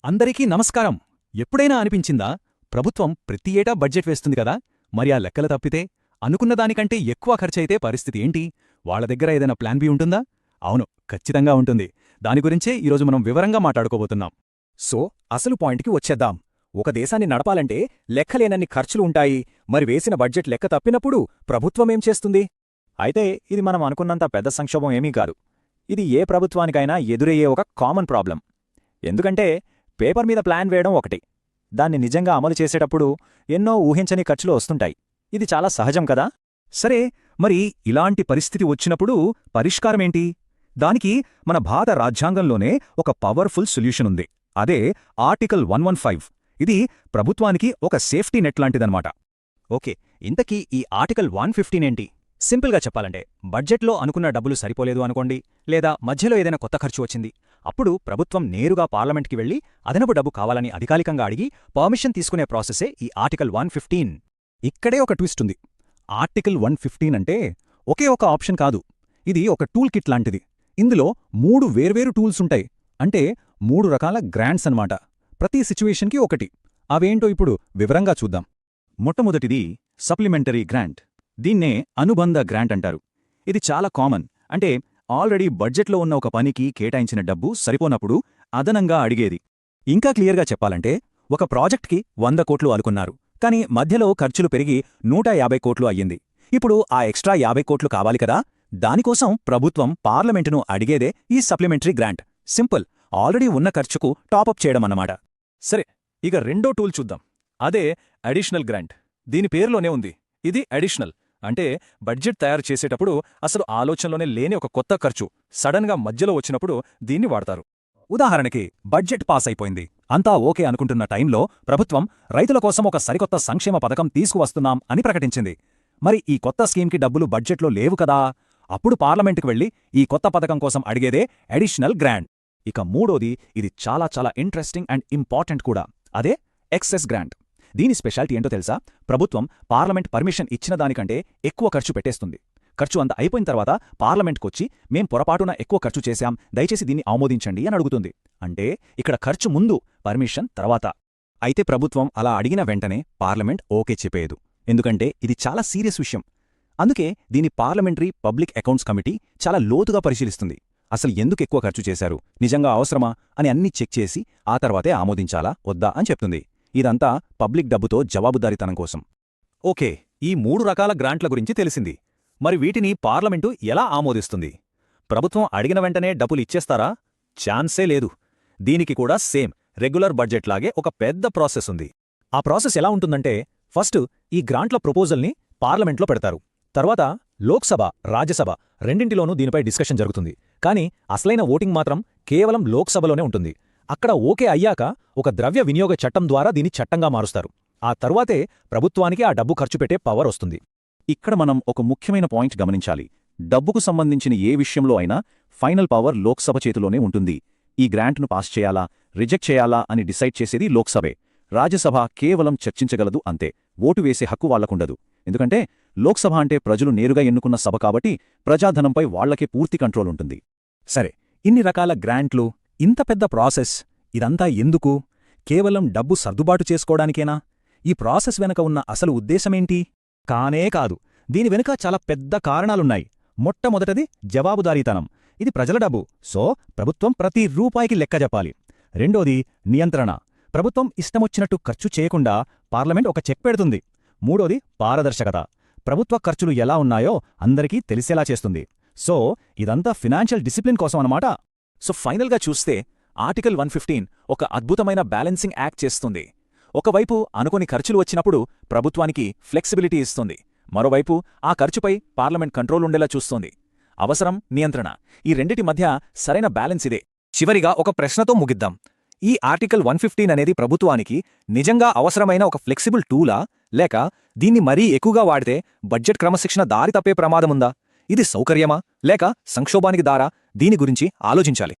అందరికీ నమస్కారం. ఎప్పుడైనా అనిపించిందా ప్రభుత్వం ప్రతి ఏటా బడ్జెట్ వేస్తుంది కదా, మరి ఆ లెక్కలు తప్పితే అనుకున్న దానికంటే ఎక్కువ ఖర్చయితే పరిస్థితి ఏంటి? వాళ్ళ దగ్గర ఏదైనా ప్లాన్ బి ఉంటుందా? అవును, ఖచ్చితంగా ఉంటుంది. దాని గురించే ఈరోజు మనం వివరంగా మాట్లాడుకోబోతున్నాం. సో అసలు పాయింట్కి వచ్చేద్దాం. ఒక దేశాన్ని నడపాలంటే లెక్కలేనన్ని ఖర్చులు ఉంటాయి. మరి వేసిన బడ్జెట్ లెక్క తప్పినప్పుడు ప్రభుత్వమేం చేస్తుంది? అయితే ఇది మనం అనుకున్నంత పెద్ద సంక్షోభం ఏమీ కాదు. ఇది ఏ ప్రభుత్వానికైనా ఎదురయ్యే ఒక కామన్ ప్రాబ్లం. ఎందుకంటే పేపర్ మీద ప్లాన్ వేయడం ఒకటి, దాన్ని నిజంగా అమలు చేసేటప్పుడు ఎన్నో ఊహించని ఖర్చులు వస్తుంటాయి. ఇది చాలా సహజం కదా. సరే, మరి ఇలాంటి పరిస్థితి వచ్చినప్పుడు పరిష్కారమేంటి? దానికి మన భారత రాజ్యాంగంలోనే ఒక పవర్ఫుల్ సొల్యూషన్ ఉంది. అదే ఆర్టికల్ 115. ఇది ప్రభుత్వానికి ఒక సేఫ్టీ నెట్ లాంటిదన్నమాట. ఓకే, ఇంతకీ ఈ ఆర్టికల్ 115 ఏంటి? సింపుల్గా చెప్పాలంటే, బడ్జెట్లో అనుకున్న డబ్బులు సరిపోలేదు అనుకోండి, లేదా మధ్యలో ఏదైనా కొత్త ఖర్చు వచ్చింది. అప్పుడు ప్రభుత్వం నేరుగా పార్లమెంట్కి వెళ్లి అదనపు డబ్బు కావాలని అధికారికంగా అడిగి పర్మిషన్ తీసుకునే ప్రాసెసే ఈ ఆర్టికల్ 115. ఇక్కడే ఒక ట్విస్ట్ ఉంది. ఆర్టికల్ 115 అంటే ఒకే ఒక ఆప్షన్ కాదు, ఇది ఒక టూల్ కిట్ లాంటిది. ఇందులో 3 వేర్వేరు టూల్స్ ఉంటాయి. అంటే 3 రకాల గ్రాంట్స్ అన్నమాట. ప్రతి సిచ్యువేషన్కి ఒకటి. అవేంటో ఇప్పుడు వివరంగా చూద్దాం. మొట్టమొదటిది సప్లిమెంటరీ గ్రాంట్. దీన్నే అనుబంధ గ్రాంట్ అంటారు. ఇది చాలా కామన్. అంటే ఆల్రెడీ బడ్జెట్లో ఉన్న ఒక పనికి కేటాయించిన డబ్బు సరిపోనప్పుడు అదనంగా అడిగేది. ఇంకా క్లియర్గా చెప్పాలంటే, ఒక ప్రాజెక్ట్కి 100 కోట్లు అనుకున్నారు, కానీ మధ్యలో ఖర్చులు పెరిగి 150 కోట్లు అయ్యింది. ఇప్పుడు ఆ ఎక్స్ట్రా 50 కోట్లు కావాలి కదా, దానికోసం ప్రభుత్వం పార్లమెంటును అడిగేదే ఈ సప్లిమెంటరీ గ్రాంట్. సింపుల్, ఆల్రెడీ ఉన్న ఖర్చుకు టాపప్ చేయడమన్నమాట. సరే, ఇక రెండో టూల్ చూద్దాం. అదే అడిషనల్ గ్రాంట్. దీని పేరులోనే ఉంది, ఇది అడిషనల్. అంటే బడ్జెట్ తయారు చేసేటప్పుడు అసలు ఆలోచనలోనే లేని ఒక కొత్త ఖర్చు సడన్గా మధ్యలో వచ్చినప్పుడు దీన్ని వాడతారు. ఉదాహరణకి, బడ్జెట్ పాస్ అయిపోయింది, అంతా ఓకే అనుకుంటున్న టైంలో ప్రభుత్వం రైతుల కోసం ఒక సరికొత్త సంక్షేమ పథకం తీసుకువస్తున్నాం అని ప్రకటించింది. మరి ఈ కొత్త స్కీమ్కి డబ్బులు బడ్జెట్లో లేవు కదా, అప్పుడు పార్లమెంటుకు వెళ్లి ఈ కొత్త పథకం కోసం అడిగేదే అడిషనల్ గ్రాంట్. ఇక మూడోది, ఇది చాలా చాలా ఇంట్రెస్టింగ్ అండ్ ఇంపార్టెంట్ కూడా. అదే ఎక్సెస్ గ్రాంట్. దీని స్పెషాలిటీ ఏంటో తెలుసా? ప్రభుత్వం పార్లమెంట్ పర్మిషన్ ఇచ్చిన దానికంటే ఎక్కువ ఖర్చు పెట్టేస్తుంది. ఖర్చు అంతా అయిపోయిన తర్వాత పార్లమెంట్కొచ్చి మేం పొరపాటున ఎక్కువ ఖర్చు చేశాం, దయచేసి దీన్ని ఆమోదించండి అని అడుగుతుంది. అంటే ఇక్కడ ఖర్చు ముందు, పర్మిషన్ తర్వాత. అయితే ప్రభుత్వం అలా అడిగిన వెంటనే పార్లమెంట్ ఓకే చెప్పేయదు. ఎందుకంటే ఇది చాలా సీరియస్ విషయం. అందుకే దీని పార్లమెంటరీ పబ్లిక్ అకౌంట్స్ కమిటీ చాలా లోతుగా పరిశీలిస్తుంది. అసలు ఎందుకు ఎక్కువ ఖర్చు చేశారు, నిజంగా అవసరమా అని అన్నీ చెక్ చేసి ఆ తర్వాతే ఆమోదించాలా వద్దా అని చెప్తుంది. ఇదంతా పబ్లిక్ డబ్బుతో జవాబుదారీతనం కోసం. ఓకే, ఈ 3 రకాల గ్రాంట్ల గురించి తెలిసింది. మరి వీటిని పార్లమెంటు ఎలా ఆమోదిస్తుంది? ప్రభుత్వం అడిగిన వెంటనే డబ్బులు ఇచ్చేస్తారా? ఛాన్సే లేదు. దీనికి కూడా సేమ్ రెగ్యులర్ బడ్జెట్లాగే ఒక పెద్ద ప్రాసెస్ ఉంది. ఆ ప్రాసెస్ ఎలా ఉంటుందంటే, ఫస్ట్ ఈ గ్రాంట్ల ప్రపోజల్ని పార్లమెంట్లో పెడతారు. తర్వాత లోక్సభ, రాజ్యసభ రెండింటిలోనూ దీనిపై డిస్కషన్ జరుగుతుంది. కానీ అసలైన ఓటింగ్ మాత్రం కేవలం లోక్సభలోనే ఉంటుంది. అక్కడ ఓకే అయ్యాక ఒక ద్రవ్య వినియోగ చట్టం ద్వారా దీన్ని చట్టంగా మారుస్తారు. ఆ తరువాతే ప్రభుత్వానికి ఆ డబ్బు ఖర్చు పెట్టే పవర్ వస్తుంది. ఇక్కడ మనం ఒక ముఖ్యమైన పాయింట్ గమనించాలి. డబ్బుకు సంబంధించిన ఏ విషయంలో అయినా ఫైనల్ పవర్ లోక్సభ చేతిలోనే ఉంటుంది. ఈ గ్రాంట్ను పాస్ చేయాలా, రిజెక్ట్ చేయాలా అని డిసైడ్ చేసేది లోక్సభే. రాజ్యసభ కేవలం చర్చించగలదు అంతే. ఓటు వేసే హక్కు వాళ్లకుండదు. ఎందుకంటే లోక్సభ అంటే ప్రజలు నేరుగా ఎన్నుకున్న సభ కాబట్టి ప్రజాధనంపై వాళ్లకే పూర్తి కంట్రోల్ ఉంటుంది. సరే, ఇన్ని రకాల గ్రాంట్లు, ఇంత పెద్ద ప్రాసెస్, ఇదంతా ఎందుకు? కేవలం డబ్బు సర్దుబాటు చేసుకోవడానికేనా? ఈ ప్రాసెస్ వెనక ఉన్న అసలు ఉద్దేశమేంటి? కానే కాదు. దీని వెనుక చాలా పెద్ద కారణాలున్నాయి. మొట్టమొదటది జవాబుదారీతనం. ఇది ప్రజల డబ్బు, సో ప్రభుత్వం ప్రతి రూపాయికి లెక్క చెప్పాలి. రెండోది నియంత్రణ. ప్రభుత్వం ఇష్టమొచ్చినట్టు ఖర్చు చేయకుండా పార్లమెంట్ ఒక చెక్ పెడుతుంది. మూడోది పారదర్శకత. ప్రభుత్వ ఖర్చులు ఎలా ఉన్నాయో అందరికీ తెలిసేలా చేస్తుంది. సో ఇదంతా ఫినాన్షియల్ డిసిప్లిన్ కోసం అన్నమాట. సో ఫైనల్గా చూస్తే ఆర్టికల్ 115 ఒక అద్భుతమైన బ్యాలెన్సింగ్ యాక్ట్ చేస్తుంది. ఒకవైపు అనుకోని ఖర్చులు వచ్చినప్పుడు ప్రభుత్వానికి ఫ్లెక్సిబిలిటీ ఇస్తుంది, మరోవైపు ఆ ఖర్చుపై పార్లమెంట్ కంట్రోల్ ఉండేలా చూస్తోంది. అవసరం, నియంత్రణ, ఈ రెండిటి మధ్య సరైన బ్యాలెన్స్ ఇదే. చివరిగా ఒక ప్రశ్నతో ముగిద్దాం. ఈ ఆర్టికల్ 115 అనేది ప్రభుత్వానికి నిజంగా అవసరమైన ఒక ఫ్లెక్సిబుల్ టూలా, లేక దీన్ని మరీ ఎక్కువగా వాడితే బడ్జెట్ క్రమశిక్షణ దారి తప్పే ప్రమాదముందా? ఇది సౌకర్యమా లేక సంక్షోభానికి దారా? దీని గురించి ఆలోచించాలి.